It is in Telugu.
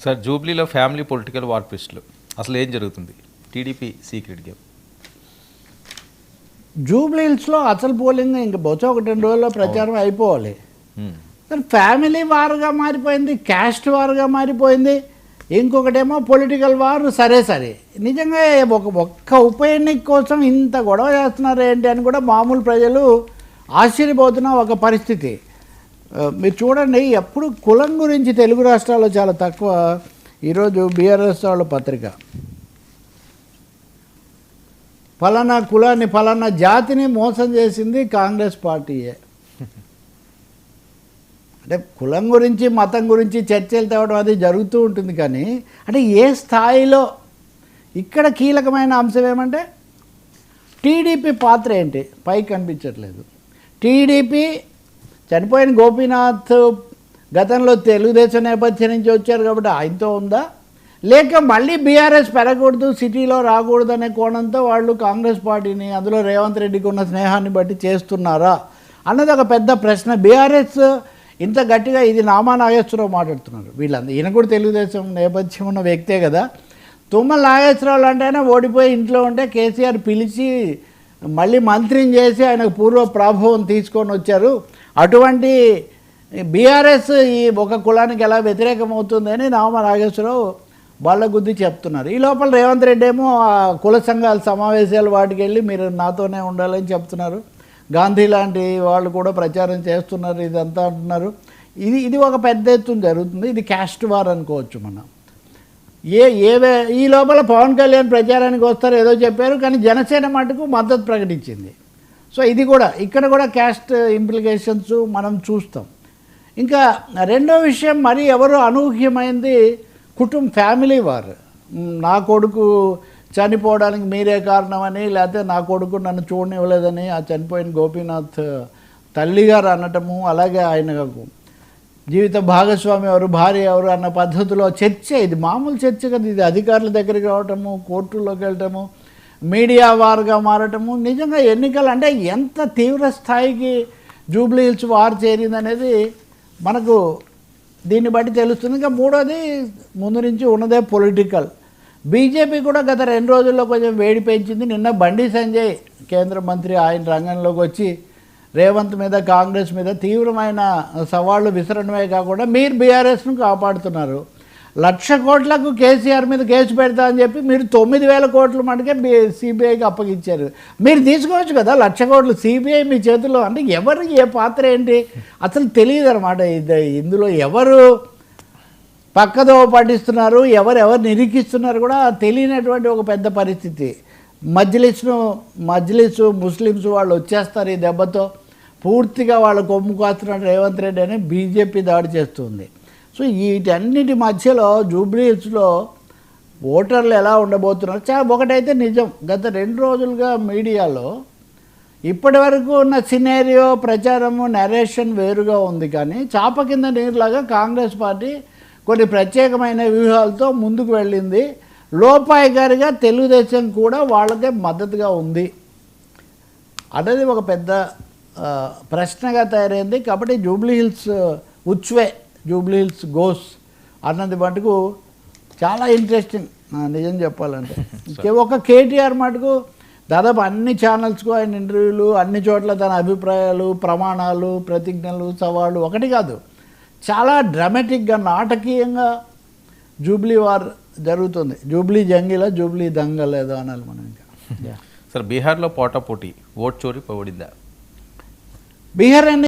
సార్ జూబ్లీలో ఫ్యామిలీ పొలిటికల్ వార్ ట్విస్ట్లు అసలు ఏం జరుగుతుంది? TDP secret game. జూబ్లీ హిల్స్లో అసలు పోలింగ్ ఇంక బొచ్చ 1-2 రోజుల్లో ప్రచారం అయిపోవాలి. ఫ్యామిలీ వార్గా మారిపోయింది, క్యాస్ట్ వార్గా మారిపోయింది, ఇంకొకటేమో పొలిటికల్ వార్. సరే నిజంగా ఒక్క ఉప ఎన్నిక కోసం ఇంత గొడవ చేస్తున్నారు ఏంటి అని కూడా మామూలు ప్రజలు ఆశ్చర్యపోతున్న ఒక పరిస్థితి. మీరు చూడండి, ఎప్పుడు కులం గురించి తెలుగు రాష్ట్రాల్లో చాలా తక్కువ. ఈరోజు బీఆర్ఎస్ వాళ్ళ పత్రిక ఫలానా కులాన్ని ఫలానా జాతిని మోసం చేసింది కాంగ్రెస్ పార్టీయే. అంటే కులం గురించి మతం గురించి చర్చలు తేవడం అది జరుగుతూ ఉంటుంది, కానీ అంటే ఏ స్థాయిలో ఇక్కడ కీలకమైన అంశం ఏమంటే టీడీపీ పాత్ర ఏంటి పైకి కనిపించట్లేదు. టీడీపీ చనిపోయిన గోపీనాథ్ గతంలో తెలుగుదేశం నేపథ్యం నుంచి వచ్చారు కాబట్టి ఆయనతో ఉందా, లేక మళ్ళీ బీఆర్ఎస్ పెరగకూడదు, సిటీలో రాకూడదు అనే కోణంతో వాళ్ళు కాంగ్రెస్ పార్టీని అందులో రేవంత్ రెడ్డికి ఉన్న స్నేహాన్ని బట్టి చేస్తున్నారా అన్నది ఒక పెద్ద ప్రశ్న. బీఆర్ఎస్ ఇంత గట్టిగా ఇది నామా నాగేశ్వరరావు మాట్లాడుతున్నారు. వీళ్ళందరూ ఈయన కూడా తెలుగుదేశం నేపథ్యం ఉన్న వ్యక్తే కదా. తుమ్మల నాగేశ్వరరావు అంటేనే ఓడిపోయి ఇంట్లో ఉంటే కేసీఆర్ పిలిచి మళ్ళీ మంత్రిని చేసి ఆయనకు పూర్వ ప్రాభవం తీసుకొని వచ్చారు. అటువంటి బీఆర్ఎస్ ఈ ఒక కులానికి ఎలా వ్యతిరేకమవుతుందని నామా నాగేశ్వరరావు వాళ్ళ గుద్ది చెప్తున్నారు. ఈ లోపల రేవంత్ రెడ్డి ఏమో కుల సంఘాల సమావేశాలు వాటికి వెళ్ళి మీరు నాతోనే ఉండాలని చెప్తున్నారు. గాంధీ లాంటి వాళ్ళు కూడా ప్రచారం చేస్తున్నారు, ఇదంతా అంటున్నారు. ఇది ఒక పెద్ద ఎత్తున జరుగుతుంది. ఇది క్యాస్ట్ వార్ అనుకోవచ్చు మనం. ఈ లోపల పవన్ కళ్యాణ్ ప్రచారానికి వస్తారు ఏదో చెప్పారు, కానీ జనసేన మటుకు మద్దతు ప్రకటించింది. సో ఇది కూడా ఇక్కడ కూడా క్యాస్ట్ ఇంప్లికేషన్స్ మనం చూస్తాం. ఇంకా రెండో విషయం, మరి ఎవరు అనూహ్యమైంది ఫ్యామిలీ వార్. నా కొడుకు చనిపోవడానికి మీరే కారణమని, లేకపోతే నా కొడుకు నన్ను చూడనివ్వలేదని ఆ చనిపోయిన గోపీనాథ్ తల్లిగారు అనటము, అలాగే ఆయనకు జీవిత భాగస్వామి ఎవరు, భార్య ఎవరు అన్న పద్ధతిలో చర్చ. ఇది మామూలు చర్చ కదా, ఇది అధికారుల దగ్గరికి రావటము, కోర్టుల్లోకి వెళ్ళటము, మీడియా వార్గా మారటము. నిజంగా ఎన్నికలు అంటే ఎంత తీవ్ర స్థాయికి జూబ్లీ హిల్స్ వార్ చేరిందనేది మనకు దీన్ని బట్టి తెలుస్తుంది. ఇంకా మూడోది ముందు నుంచి ఉన్నదే పొలిటికల్. బీజేపీ కూడా గత 2 రోజుల్లో కొంచెం వేడి పెంచింది. నిన్న బండి సంజయ్ కేంద్ర మంత్రి ఆయన రంగంలోకి వచ్చి రేవంత్ మీద కాంగ్రెస్ మీద తీవ్రమైన సవాళ్లు విసరడమే కాకుండా మీరు బీఆర్ఎస్ను కాపాడుతున్నారు, 1,00,000 కోట్లకు కేసీఆర్ మీద కేసు పెడతా అని చెప్పి మీరు 9,000 కోట్ల మటుకే సిబిఐకి అప్పగించారు. మీరు తీసుకోవచ్చు కదా 1,00,000 కోట్లు, సిబిఐ మీ చేతుల్లో. అంటే ఎవరు ఏ పాత్ర ఏంటి అసలు తెలియదు అనమాట. ఇందులో ఎవరు పక్కదో పట్టిస్తున్నారు, ఎవరు నిరీక్షిస్తున్నారు కూడా తెలియనటువంటి ఒక పెద్ద పరిస్థితి. మజ్లిస్ ముస్లిమ్స్ వాళ్ళు వచ్చేస్తారు ఈ దెబ్బతో, పూర్తిగా వాళ్ళ కొమ్ము కాస్తున్నట్టు రేవంత్ రెడ్డి అని బీజేపీ దాడి చేస్తుంది. సో వీటన్నిటి మధ్యలో జూబ్లీ హిల్స్లో ఓటర్లు ఎలా ఉండబోతున్నారు ఒకటైతే నిజం. గత 2 రోజులుగా మీడియాలో ఇప్పటి వరకు ఉన్న సినేరియో ప్రచారము నరేషన్ వేరుగా ఉంది, కానీ చాప కింద నీరులాగా కాంగ్రెస్ పార్టీ కొన్ని ప్రత్యేకమైన వ్యూహాలతో ముందుకు వెళ్ళింది. లోపాయికారిగా తెలుగుదేశం కూడా వాళ్ళకే మద్దతుగా ఉంది అనేది ఒక పెద్ద ప్రశ్నగా తయారైంది. కాబట్టి Jubilee hills Jubilee hills goes అన్నది మటుకు చాలా ఇంట్రెస్టింగ్ నిజం చెప్పాలంటే. ఒక కేటీఆర్ మటుకు దాదాపు అన్ని ఛానల్స్కు ఆయన ఇంటర్వ్యూలు, అన్ని చోట్ల తన అభిప్రాయాలు, ప్రమాణాలు, ప్రతిజ్ఞలు, సవాళ్ళు ఒకటి కాదు, చాలా డ్రామాటిక్గా నాటకీయంగా జూబ్లీ వార్ జరుగుతుంది. జూబ్లీ జంగిల జూబ్లీ దంగల్ ఏదో అనాలి మనం. ఇంకా సార్ బీహార్లో పోటాపోటీ ఓట్ చోరీ పడిందా? బీహార్